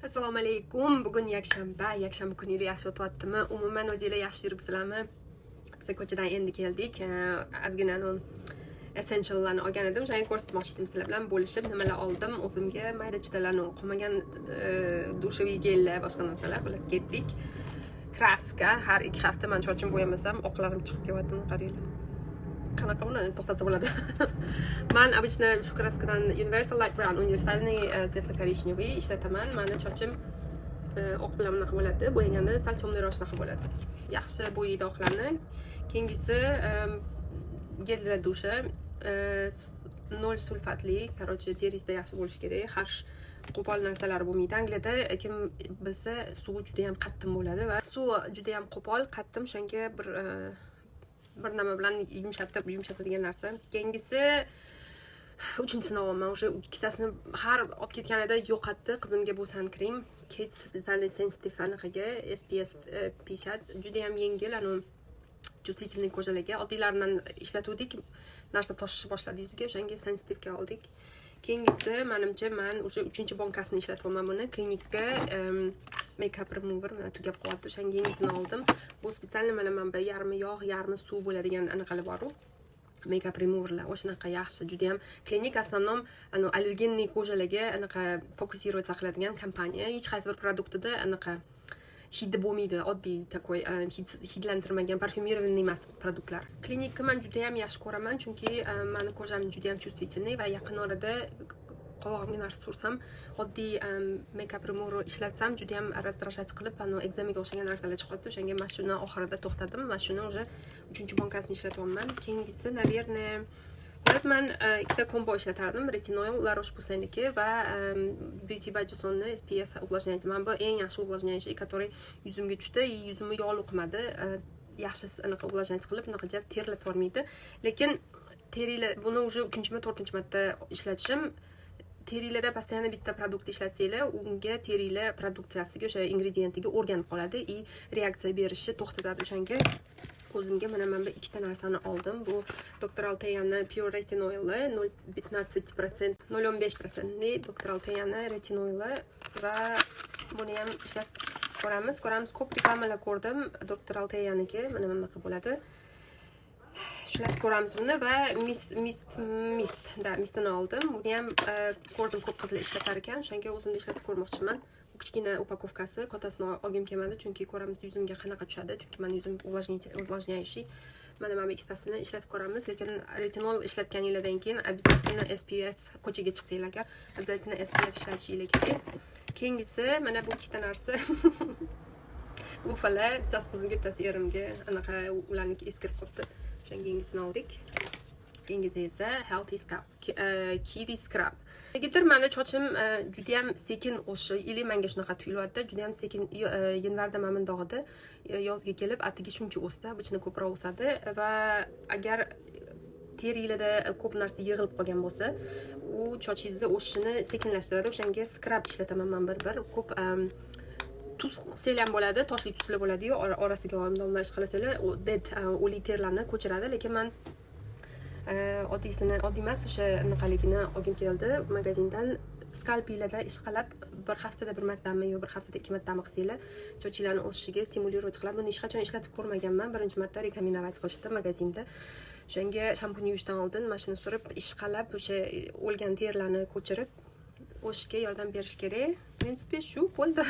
Assalomu alaykum. Bugun yakshanba kuni yaxshi o'tyaptimi? Umuman o'zingizlar yaxshi yuribsizlarmi? Biz ko'chadan endi keldik. Ozgina essentiallarni olgan edim. Shuni ko'rsatmoqchi edim sizlar bilan bo'lishib, nimalar oldim o'zimga. Mayda judalarni qolmagan dusheviy gellar, boshqa narsalar. Xullas ketdik. Kraska har 2 hafta men sochim bo'yamasam, oqlarim chiqib kelyapti, qaranglar. Qanaqa buni to'xtatsa bo'ladi. Men обычно shu kraskadan Universal Light Brown universalniy svetlo-korичневый ishlataman. Meni sochim oq bilan bunaqa bo'ladi. Bo'yaganda sal temliroq shunaqa bo'ladi. Yaxshi bo'yaydi oqlarni. Keyingisi gellar dusha 0 sulfatli, короче, terisida yaxshi bo'lish kerak. Harsh qo'pol narsalar bo'lmaydi. Angliyada kim bilsa, suvi juda ham qattiq bo'ladi va suvi juda ham qo'pol, qattiq, shunga bir nima bilan yumshatadigan narsa. Keyingisi 3-sini olaman. O'sha ikkitasini har olib ketganida yo'qotdi. Qizimga bu sun cream Kate специальный sensitive anaqaga SPF 50 juda ham yengil, чувствительный ko'jalarga oddiylardan ishlatuvdik. Narsa toshishni boshladi yuziga, o'shanga sensitivega oldik. Keyingisi menimcha men o'sha 3-bonkasini ishlatyapman buni. Klinikka makeup remover mana tugab qo'yapti. O'shanga yangisini oldim. Bu специально mana manba yarmi yog', yarmi suv bo'ladigan anaqalar bor-ku. Makeup removerlar o'shanaqa yaxshi, juda ham klinik основном allergenniy ko'jalarga anaqa fokusироваться qiladigan kompaniya. Hech qaysi bir produktida anaqa hidi bo'lmaydi, oddiy takoy hidlantirmagan parfyumированный emas produktlar. Klinikka men juda ham yaxshi ko'raman, chunki meni ko'jam juda ham чувствительный va yaqin orada qovog'imga narsa sursam, oddiy makeup remover ishlatsam juda ham раздражать qilib, ekzemaga o'xshagan narsalar chiqadi. O'shanga men shuni oxirida to'xtadim. Men shuni уже 3-bonkasini ishlatyapman. Keyingisi, наверное, men ikkita kombo ishlatardim. Retinoil La Roche-Posay'niki va Beauty by Joseon'ni SPF увлажняющий. Men bu eng yaxshi увлажняющий, который yuzimga tushdi, yuzimni yog'li qilmadi. Yaxshi anaqa увлажняющий qilib, bunaqa jab terlatib olmaydi. Lekin terilar buni уже 3-4-marta ishlatishim, terilarda постоянно bitta produkt ishlatsanglar, unga terilar produksiyasiga, o'sha ingredientiga o'rganib qoladi, reaksiya berishni to'xtatadi. O'shanga o'zimga mana men ikkita narsani oldim. Bu Dr. Alteyaning Pure Retinoil'i 0.15%, 0.15%li Dr. Alteyaning retinoili va buni ham ishlab ko'ramiz. Ko'p reklamalar ko'rdim Dr. Alteyaniki. Mana bunaqa bo'ladi. Shularni ko'ramiz buni va mistni oldim. Buni ham ko'rdim, ko'p qizlar ishlatar ekan. O'shanga o'zimda ishlatib ko'rmoqchiman. Bu kichkina upakovkasi, qotasini olgim kelmadi, chunki ko'ramiz yuzimga qanaqa tushadi, chunki men yuzim увлажняющий. Mana ikkitasini ishlatib ko'ramiz, lekin retinol ishlatganingizdan keyin обязательно SPF ko'chaga chiqsanglar agar, обязательно SPF ishlatishingiz kerak. Keyingisi mana bu ikkita narsa. Bu falar bittasi qizimga, bittasi erimga, anaqa ularniki eskirib qolibdi. O'shanga yangisini oldik. Keyingisi esa Healthy Scalp Kiwi Scrub. Lekin meni sochim juda ham sekin o'sishi, ili menga shunaqa tuyulyapti, juda ham sekin. Yanvarda men dog'ida yozga kelib atigi shuncha o'sdi, bichini ko'proq o'sadi va agar teringizda ko'p narsa yig'ilib qolgan bo'lsa, u sochingizni o'sishini sekinlashtiradi. O'shanga scrub ishlataman men bir ko'p tuz qilsanglar ham bo'ladi, toshli tuzlar bo'ladi-yu, orasiga olib ish qilasizlar, u dead o'lik terlarni ko'chiradi, lekin men oddiy emas, o'sha anaqaligini olgim keldi magazindan. Skalpinglarda ishqalab bir haftada bir martami yo bir haftada 2 martami qilsanglar, sochinglarni o'sishiga stimulirovать qiladi. Buni hech qachon ishlatib ko'rmaganman. Birinchi marta rekomendatsiya qilishdi magazinda. O'shanga shampun yuvishdan oldin mashina surib, ishqalab o'sha o'lgan terlarni ko'chirib o'sishga yordam berish kerak. В принципе, shu bo'ldi.